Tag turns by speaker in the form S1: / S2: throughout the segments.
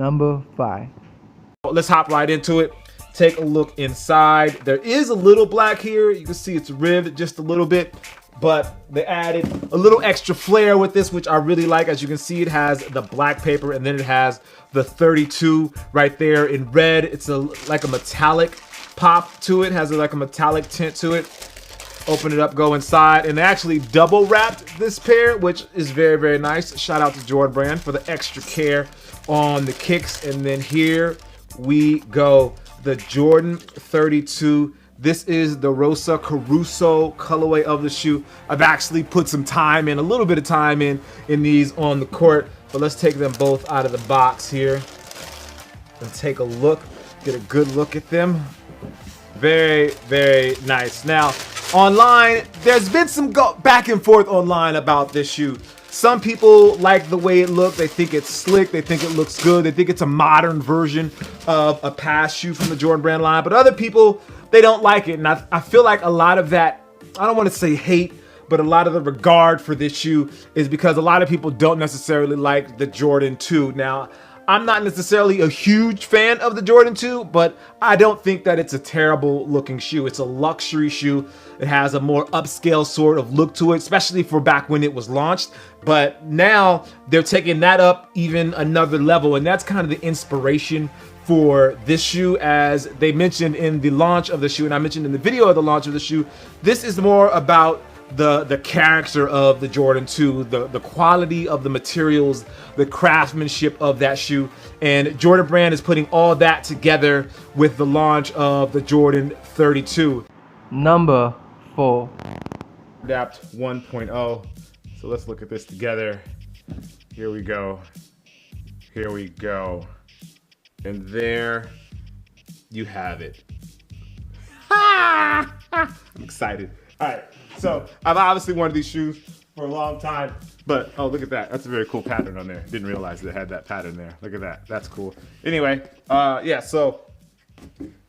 S1: Number 5.
S2: Let's hop right into it. Take a look inside. There is a little black here. You can see it's ribbed just a little bit, but they added a little extra flair with this, which I really like. As you can see, it has the black paper and then it has the 32 right there in red. It's like a metallic pop to it, has like a metallic tint to it. Open it up, go inside, and they actually double wrapped this pair, which is very, very nice. Shout out to Jordan Brand for the extra care on the kicks. And then here we go, the Jordan 32. This is the Rosa Caruso colorway of the shoe. I've actually put some time in, a little bit of time in these on the court, but let's take them both out of the box here and take a look, get a good look at them. Very, very nice. Now, online, there's been some back and forth online about this shoe. Some people like the way it looks. They think it's slick. They think it looks good. They think it's a modern version of a past shoe from the Jordan Brand line. But other people, they don't like it. And I feel like a lot of that, I don't want to say hate, but a lot of the regard for this shoe is because a lot of people don't necessarily like the Jordan 2. Now, I'm not necessarily a huge fan of the Jordan 2, but I don't think that it's a terrible looking shoe. It's a luxury shoe. It has a more upscale sort of look to it, especially for back when it was launched. But now they're taking that up even another level, and that's kind of the inspiration for this shoe. As they mentioned in the launch of the shoe, and I mentioned in the video of the launch of the shoe, this is more about the character of the Jordan 2, the quality of the materials, the craftsmanship of that shoe. And Jordan Brand is putting all that together with the launch of the Jordan 32.
S1: Number 4.
S2: Adapt 1.0. So let's look at this together. Here we go. Here we go. And there you have it. I'm excited. All right. So I've obviously wanted these shoes for a long time, but oh, look at that. That's a very cool pattern on there. Didn't realize it had that pattern there. Look at that. That's cool. Anyway, yeah, so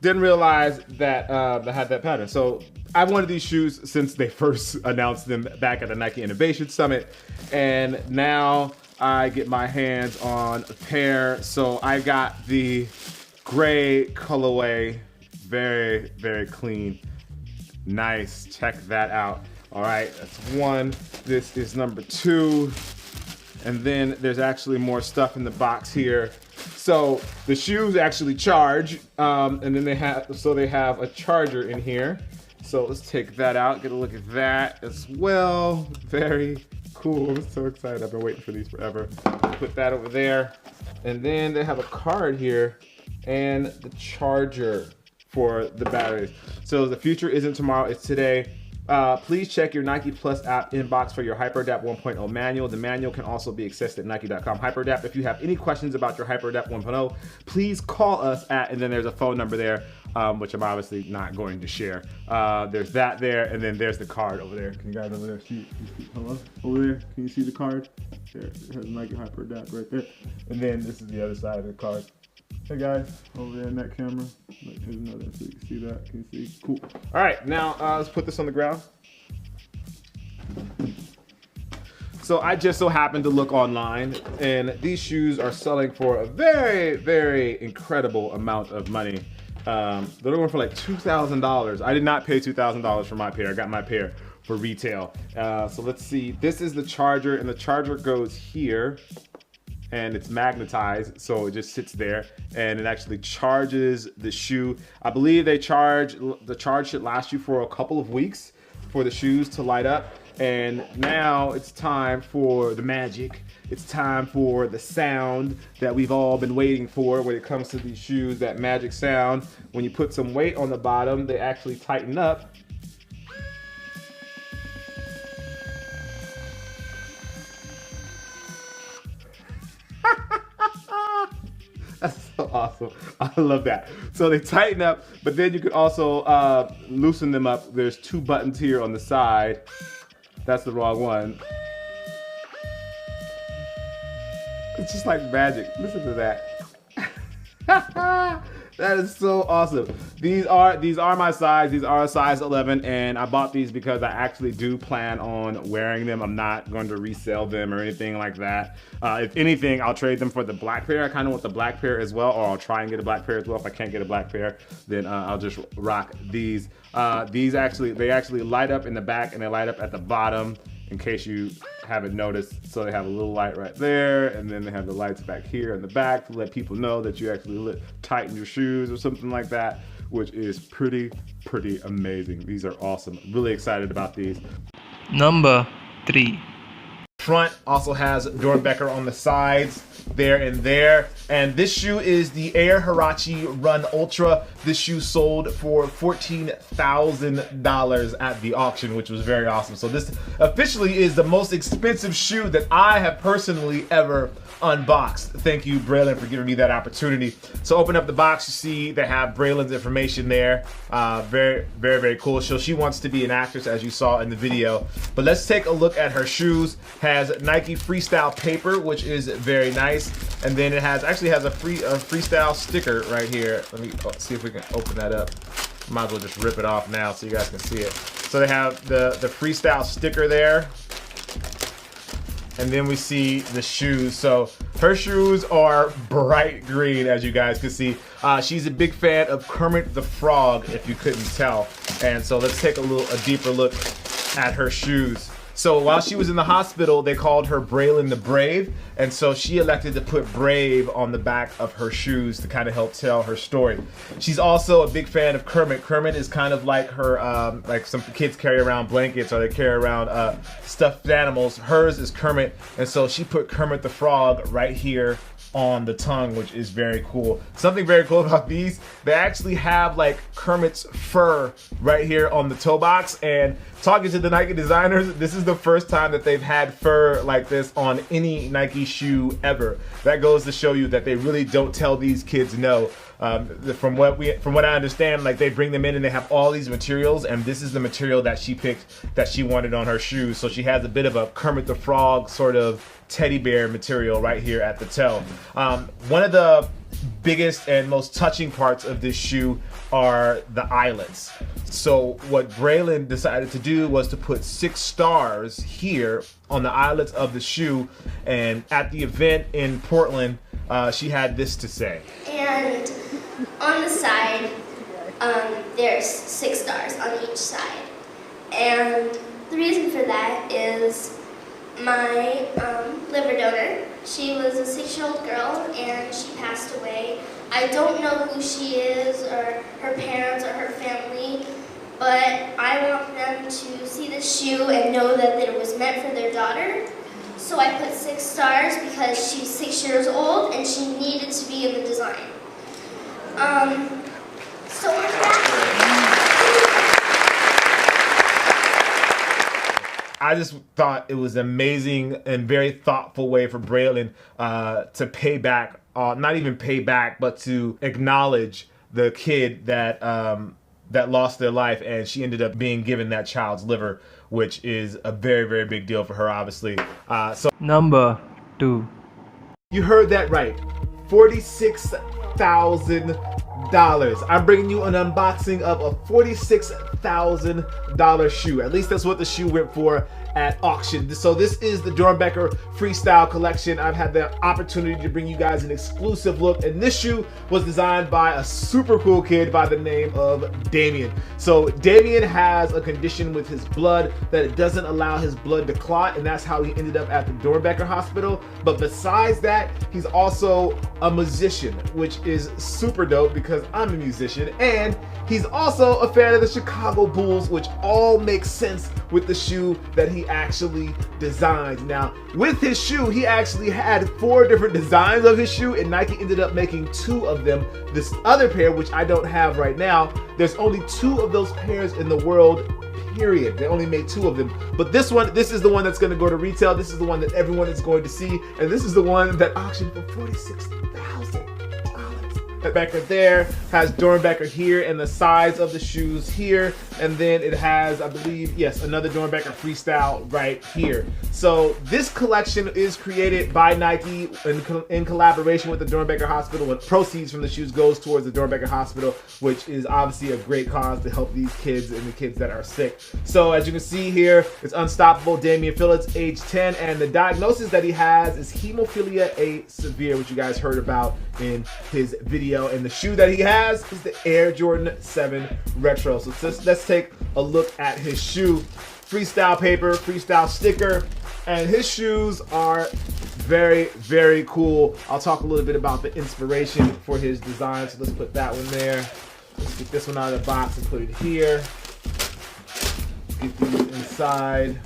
S2: didn't realize that they had that pattern. So I've wanted these shoes since they first announced them back at the Nike Innovation Summit, and now I get my hands on a pair. So I got the gray colorway, very, very clean. Nice, check that out. All right, that's one. This is number 2. And then there's actually more stuff in the box here. So the shoes actually charge, and then they have a charger in here. So let's take that out, get a look at that as well. Very cool, I'm so excited. I've been waiting for these forever. Put that over there. And then they have a card here and the charger for the batteries. So the future isn't tomorrow, it's today. Please check your Nike Plus app inbox for your HyperAdapt 1.0 manual. The manual can also be accessed at Nike.com HyperAdapt. If you have any questions about your HyperAdapt 1.0, please call us at, and then there's a phone number there, which I'm obviously not going to share. There's that there, and then there's the card over there. Can you guys over there see? Hello? Over there, can you see the card? There, it has Nike HyperAdapt right there. And then this is the other side of the card. Hey guys, over there in that camera. Here's another so you can see that. Can you see? Cool. All right, now let's put this on the ground. So I just so happened to look online, and these shoes are selling for a very, very incredible amount of money. They're going for like $2,000. I did not pay $2,000 for my pair. I got my pair for retail. So let's see. This is the charger, and the charger goes here. And it's magnetized, so it just sits there, and it actually charges the shoe. I believe the charge should last you for a couple of weeks for the shoes to light up. And now it's time for the magic. It's time for the sound that we've all been waiting for when it comes to these shoes, that magic sound. When you put some weight on the bottom, they actually tighten up. That's so awesome. I love that. So they tighten up, but then you can also loosen them up. There's 2 buttons here on the side. That's the wrong one. It's just like magic. Listen to that. That is so awesome. These are my size. These are a size 11, and I bought these because I actually do plan on wearing them. I'm not going to resell them or anything like that. If anything, I'll trade them for the black pair. I kind of want the black pair as well, or I'll try and get a black pair as well. If I can't get a black pair, then I'll just rock these. They actually light up in the back and they light up at the bottom, in case you haven't noticed. So they have a little light right there, and then they have the lights back here in the back to let people know that you actually tighten your shoes or something like that, which is pretty amazing. These are awesome. Really excited about these.
S1: Number 3.
S2: Front also has Dornbecker on the sides there and there, and this shoe is the Air Huarache Run Ultra. This shoe sold for $14,000 at the auction, which was very awesome. So this officially is the most expensive shoe that I have personally ever unboxed. Thank you, Braylon, for giving me that opportunity. So open up the box, you see they have Braylon's information there. Very cool. So she wants to be an actress, as you saw in the video. But let's take a look at her shoes. Has Nike Freestyle paper, which is very nice, and then it actually has a freestyle sticker right here. Let me see if we can open that up. Might as well just rip it off now so you guys can see it. So they have the freestyle sticker there, and then we see the shoes. So her shoes are bright green, as you guys can see. She's a big fan of Kermit the Frog, if you couldn't tell. And so let's take a deeper look at her shoes. So while she was in the hospital, they called her Braylon the Brave, and so she elected to put Brave on the back of her shoes to kind of help tell her story. She's also a big fan of Kermit. Kermit is kind of like her, like some kids carry around blankets or they carry around stuffed animals. Hers is Kermit, and so she put Kermit the Frog right here on the tongue, which is very cool. Something very cool about these, they actually have like Kermit's fur right here on the toe box, and talking to the Nike designers, this is the first time that they've had fur like this on any Nike shoe ever. That goes to show you that they really don't tell these kids no. From what I understand, like they bring them in and they have all these materials, and this is the material that she picked that she wanted on her shoes. So she has a bit of a Kermit the Frog sort of teddy bear material right here at the toe. One of the biggest and most touching parts of this shoe are the eyelets. So what Braylon decided to do was to put 6 stars here on the eyelets of the shoe, and at the event in Portland, she had this to say.
S3: And on the side, there's 6 stars on each side. And the reason for that is my liver donor. She was a 6-year-old girl and she passed away. I don't know who she is or her parents or her family, but I want them to see this shoe and know that it was meant for their daughter. So I put 6 stars because she's 6 years old and she needed to be in the design. So on that,
S2: I just thought it was amazing and very thoughtful way for Braylon to pay back, not even pay back, but to acknowledge the kid that that lost their life, and she ended up being given that child's liver, which is a very big deal for her, obviously. So
S1: Number 2.
S2: you heard that right, $46,000. I'm bringing you an unboxing of a $46,000 shoe. At least that's what the shoe went for at auction. So this is the Dornbecker Freestyle Collection. I've had the opportunity to bring you guys an exclusive look, and this shoe was designed by a super cool kid by the name of Damien. So Damien has a condition with his blood that it doesn't allow his blood to clot, and that's how he ended up at the Dornbecker Hospital. But besides that, he's also a musician, which is super dope because I'm a musician, and he's also a fan of the Chicago Bulls, which all makes sense with the shoe that he actually designed. Now, with his shoe, he actually had 4 different designs of his shoe, and Nike ended up making 2 of them. This other pair, which I don't have right now, there's only 2 of those pairs in the world, period. They only made 2 of them. But this is the one that's going to go to retail. This is the one that everyone is going to see, and this is the one that auctioned for $46,000. Dornbecker there, has Dornbecker here and the sides of the shoes here, and then it has, I believe, yes, another Dornbecker Freestyle right here. So this collection is created by Nike in collaboration with the Dornbecker Hospital, and proceeds from the shoes goes towards the Dornbecker Hospital, which is obviously a great cause to help these kids and the kids that are sick. So as you can see here, it's Unstoppable Damian Phillips, age 10, and the diagnosis that he has is hemophilia A severe, which you guys heard about in his video. And the shoe that he has is the Air Jordan 7 Retro. So let's take a look at his shoe. Freestyle paper, freestyle sticker, and his shoes are very, very cool. I'll talk a little bit about the inspiration for his design. So let's put that one there. Let's get this one out of the box and put it here. Get these inside.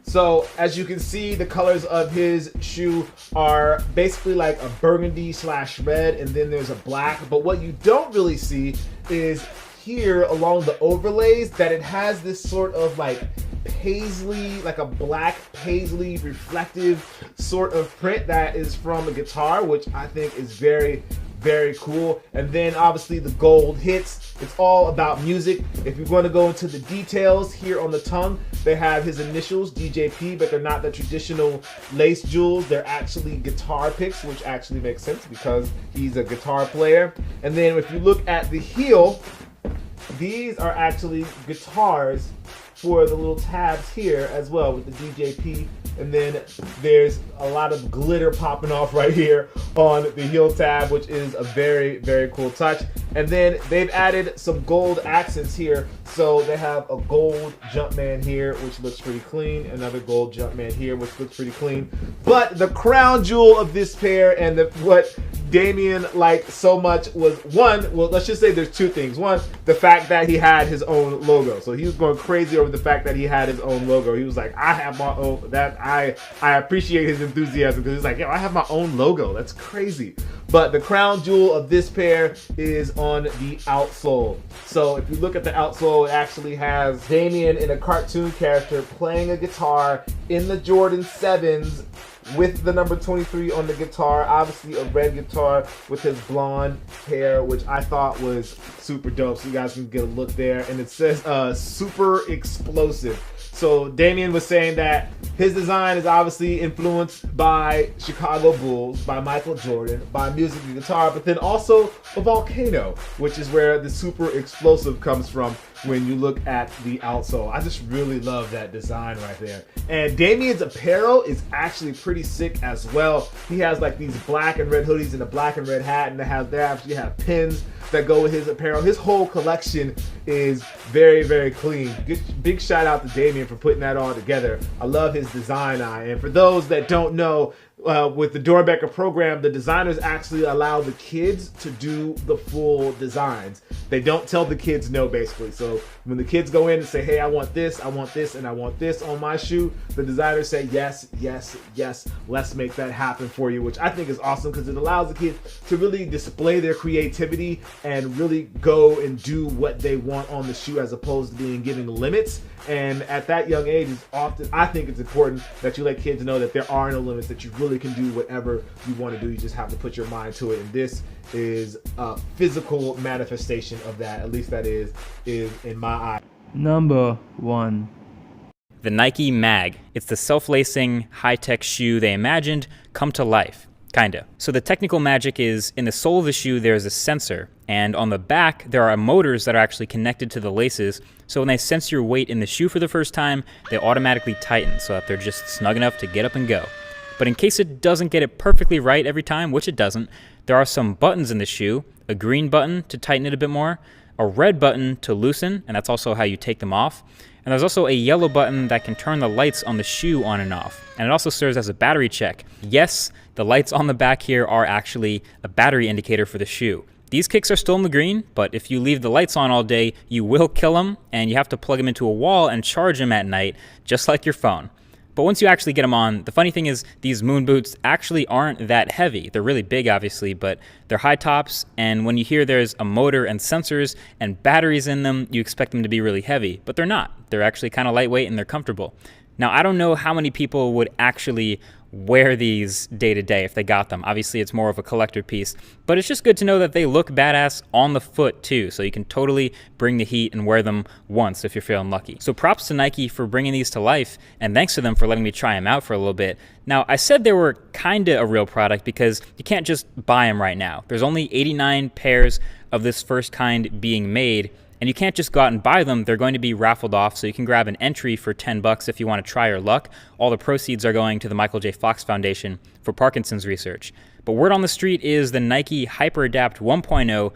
S2: So as you can see, the colors of his shoe are basically like a burgundy / red, and then there's a black. But what you don't really see is here along the overlays that it has this sort of like paisley, like a black paisley reflective sort of print that is from a guitar, which I think is very, very cool. And then obviously the gold hits. It's all about music. If you're going to go into the details here on the tongue, they have his initials, DJP, but they're not the traditional lace jewels. They're actually guitar picks, which actually makes sense because he's a guitar player. And then if you look at the heel, these are actually guitars for the little tabs here as well with the DJP. And then there's a lot of glitter popping off right here on the heel tab, which is a very, very cool touch. And then they've added some gold accents here. So they have a gold Jumpman here, which looks pretty clean. Another gold Jumpman here, which looks pretty clean. But the crown jewel of this pair and what Damian liked so much was one, well, let's just say there's two things. One, the fact that he had his own logo. So he was going crazy over the fact that he had his own logo. He was like, I have my own, I appreciate his enthusiasm because he's like, yo, I have my own logo. That's crazy. But the crown jewel of this pair is on the outsole. So if you look at the outsole, it actually has Damian in a cartoon character playing a guitar in the Jordan 7s with the number 23 on the guitar. Obviously a red guitar with his blonde hair, which I thought was super dope. So you guys can get a look there. And it says super explosive. So Damian was saying that his design is obviously influenced by Chicago Bulls, by Michael Jordan, by music and guitar, but then also a volcano, which is where the super explosive comes from when you look at the outsole. I just really love that design right there. And Damian's apparel is actually pretty sick as well. He has like these black and red hoodies and a black and red hat, and they actually have pins that go with his apparel. His whole collection is very, very clean. Big shout out to Damian for putting that all together. I love his design eye. And for those that don't know, with the Dornbecker program, the designers actually allow the kids to do the full designs. They don't tell the kids no, basically. So when the kids go in and say, hey, I want this, and I want this on my shoe, the designers say, yes, yes, yes, let's make that happen for you, which I think is awesome because it allows the kids to really display their creativity and really go and do what they want on the shoe as opposed to being given limits. And at that young age, I think it's important that you let kids know that there are no limits, that you really can do whatever you want to do. You just have to put your mind to it. And this is a physical manifestation of that. At least that is in my eye.
S1: Number 1.
S4: The Nike Mag. It's the self-lacing, high-tech shoe they imagined come to life. Kinda. So the technical magic is in the sole of the shoe there's a sensor, and on the back there are motors that are actually connected to the laces, so when they sense your weight in the shoe for the first time, they automatically tighten so that they're just snug enough to get up and go. But in case it doesn't get it perfectly right every time, which it doesn't, there are some buttons in the shoe, a green button to tighten it a bit more, a red button to loosen, and that's also how you take them off. And there's also a yellow button that can turn the lights on the shoe on and off. And it also serves as a battery check. Yes, the lights on the back here are actually a battery indicator for the shoe. These kicks are still in the green, but if you leave the lights on all day, you will kill them, and you have to plug them into a wall and charge them at night, just like your phone. But once you actually get them on, the funny thing is these moon boots actually aren't that heavy. They're really big, obviously, but they're high tops, and when you hear there's a motor and sensors and batteries in them, you expect them to be really heavy, but they're not. They're actually kind of lightweight and they're comfortable. Now, I don't know how many people would actually wear these day to day if they got them. Obviously, it's more of a collector piece, but it's just good to know that they look badass on the foot too, so you can totally bring the heat and wear them once if you're feeling lucky. So props to Nike for bringing these to life, and thanks to them for letting me try them out for a little bit. Now, I said they were kinda a real product because you can't just buy them right now. There's only 89 pairs of this first kind being made, and you can't just go out and buy them. They're going to be raffled off, so you can grab an entry for $10 if you want to try your luck. All the proceeds are going to the Michael J. Fox Foundation for Parkinson's research. But word on the street is the Nike HyperAdapt 1.0